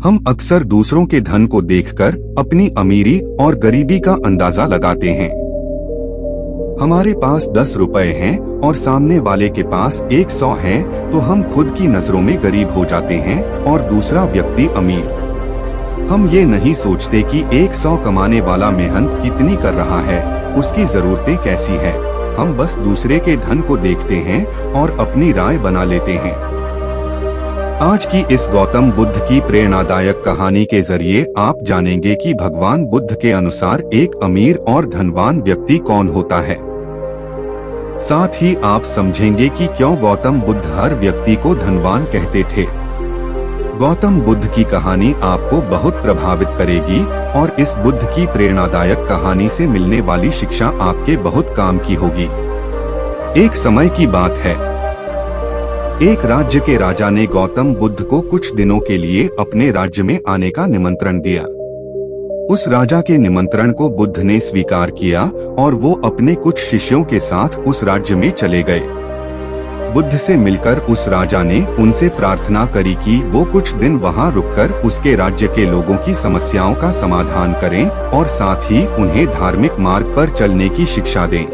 हम अक्सर दूसरों के धन को देखकर अपनी अमीरी और गरीबी का अंदाजा लगाते हैं। हमारे पास 10 रुपए हैं और सामने वाले के पास 100 हैं, तो हम खुद की नजरों में गरीब हो जाते हैं और दूसरा व्यक्ति अमीर। हम ये नहीं सोचते कि 100 कमाने वाला मेहनत कितनी कर रहा है, उसकी जरूरतें कैसी है। हम बस दूसरे के धन को देखते हैं और अपनी राय बना लेते हैं। आज की इस गौतम बुद्ध की प्रेरणादायक कहानी के जरिए आप जानेंगे कि भगवान बुद्ध के अनुसार एक अमीर और धनवान व्यक्ति कौन होता है। साथ ही आप समझेंगे कि क्यों गौतम बुद्ध हर व्यक्ति को धनवान कहते थे। गौतम बुद्ध की कहानी आपको बहुत प्रभावित करेगी और इस बुद्ध की प्रेरणादायक कहानी से मिलने वाली शिक्षा आपके बहुत काम की होगी। एक समय की बात है, एक राज्य के राजा ने गौतम बुद्ध को कुछ दिनों के लिए अपने राज्य में आने का निमंत्रण दिया। उस राजा के निमंत्रण को बुद्ध ने स्वीकार किया और वो अपने कुछ शिष्यों के साथ उस राज्य में चले गए। बुद्ध से मिलकर उस राजा ने उनसे प्रार्थना करी कि वो कुछ दिन वहां रुककर उसके राज्य के लोगों की समस्याओं का समाधान करें और साथ ही उन्हें धार्मिक मार्ग पर चलने की शिक्षा दें।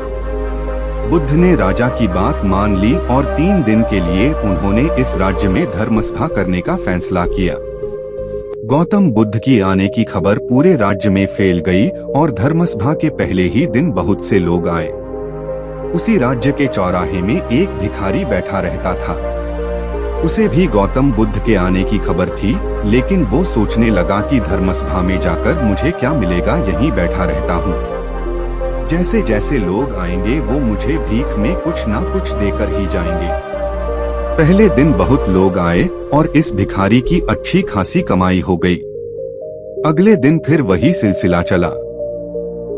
बुद्ध ने राजा की बात मान ली और 3 दिन के लिए उन्होंने इस राज्य में धर्मसभा करने का फैसला किया। गौतम बुद्ध की आने की खबर पूरे राज्य में फैल गई और धर्मसभा के पहले ही दिन बहुत से लोग आए। उसी राज्य के चौराहे में एक भिखारी बैठा रहता था। उसे भी गौतम बुद्ध के आने की खबर थी, लेकिन वो सोचने लगा कि धर्मसभा में जाकर मुझे क्या मिलेगा, यहीं बैठा रहता हूँ। जैसे जैसे लोग आएंगे वो मुझे भीख में कुछ ना कुछ देकर ही जाएंगे। पहले दिन बहुत लोग आए और इस भिखारी की अच्छी खासी कमाई हो गई। अगले दिन फिर वही सिलसिला चला।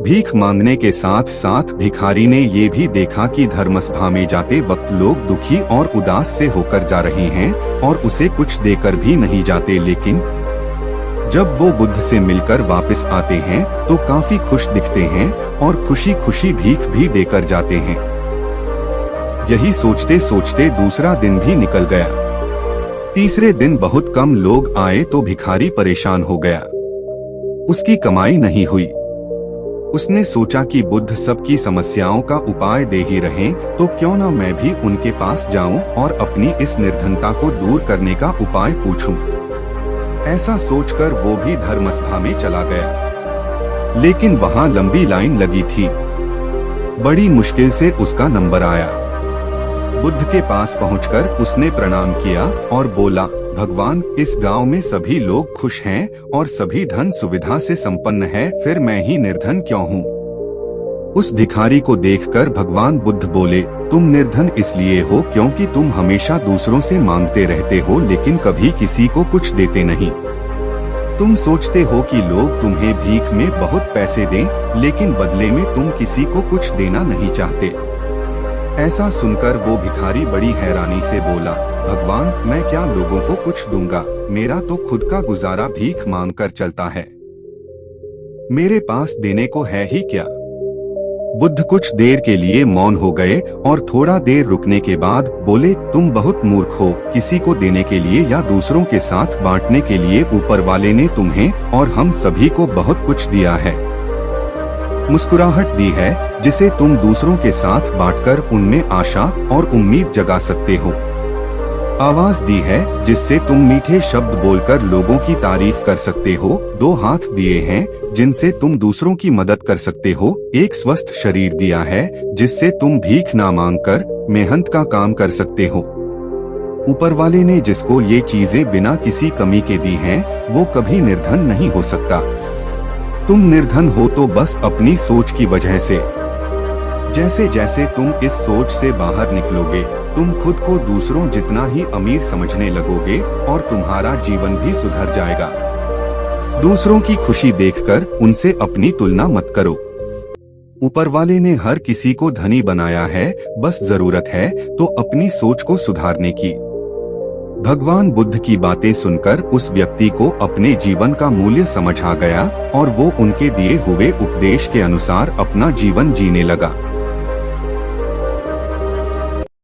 भीख मांगने के साथ साथ भिखारी ने ये भी देखा कि धर्मसभा में जाते वक्त लोग दुखी और उदास से होकर जा रहे हैं और उसे कुछ देकर भी नहीं जाते, लेकिन जब वो बुद्ध से मिलकर वापस आते हैं तो काफी खुश दिखते हैं और खुशी खुशी भीख भी देकर जाते हैं। यही सोचते सोचते दूसरा दिन भी निकल गया। तीसरे दिन बहुत कम लोग आए तो भिखारी परेशान हो गया। उसकी कमाई नहीं हुई। उसने सोचा कि बुद्ध सबकी समस्याओं का उपाय दे ही रहें, तो क्यों ना मैं भी उनके पास जाऊं और अपनी इस निर्धनता को दूर करने का उपाय पूछूं। ऐसा सोचकर वो भी धर्मसभा में चला गया, लेकिन वहाँ लंबी लाइन लगी थी। बड़ी मुश्किल से उसका नंबर आया। बुद्ध के पास पहुंचकर उसने प्रणाम किया और बोला, भगवान, इस गांव में सभी लोग खुश हैं और सभी धन सुविधा से संपन्न है, फिर मैं ही निर्धन क्यों हूँ। उस भिखारी को देखकर भगवान बुद्ध बोले, तुम निर्धन इसलिए हो क्योंकि तुम हमेशा दूसरों से मांगते रहते हो, लेकिन कभी किसी को कुछ देते नहीं। तुम सोचते हो कि लोग तुम्हें भीख में बहुत पैसे दें, लेकिन बदले में तुम किसी को कुछ देना नहीं चाहते। ऐसा सुनकर वो भिखारी बड़ी हैरानी से बोला, भगवान, मैं क्या लोगों को कुछ दूंगा, मेरा तो खुद का गुजारा भीख मांग कर चलता है। मेरे पास देने को है ही क्या। बुद्ध कुछ देर के लिए मौन हो गए और थोड़ा देर रुकने के बाद बोले, तुम बहुत मूर्ख हो। किसी को देने के लिए या दूसरों के साथ बांटने के लिए ऊपर वाले ने तुम्हें और हम सभी को बहुत कुछ दिया है। मुस्कुराहट दी है जिसे तुम दूसरों के साथ बांटकर उनमें आशा और उम्मीद जगा सकते हो। आवाज दी है जिससे तुम मीठे शब्द बोलकर लोगों की तारीफ कर सकते हो। 2 हाथ दिए हैं जिनसे तुम दूसरों की मदद कर सकते हो। एक स्वस्थ शरीर दिया है जिससे तुम भीख ना मांगकर मेहनत का काम कर सकते हो। ऊपर वाले ने जिसको ये चीजें बिना किसी कमी के दी हैं, वो कभी निर्धन नहीं हो सकता। तुम निर्धन हो तो बस अपनी सोच की वजह से। जैसे जैसे तुम इस सोच से बाहर निकलोगे, तुम खुद को दूसरों जितना ही अमीर समझने लगोगे और तुम्हारा जीवन भी सुधर जाएगा। दूसरों की खुशी देखकर उनसे अपनी तुलना मत करो। ऊपर वाले ने हर किसी को धनी बनाया है, बस जरूरत है तो अपनी सोच को सुधारने की। भगवान बुद्ध की बातें सुनकर उस व्यक्ति को अपने जीवन का मूल्य समझ आ गया और वो उनके दिए हुए उपदेश के अनुसार अपना जीवन जीने लगा।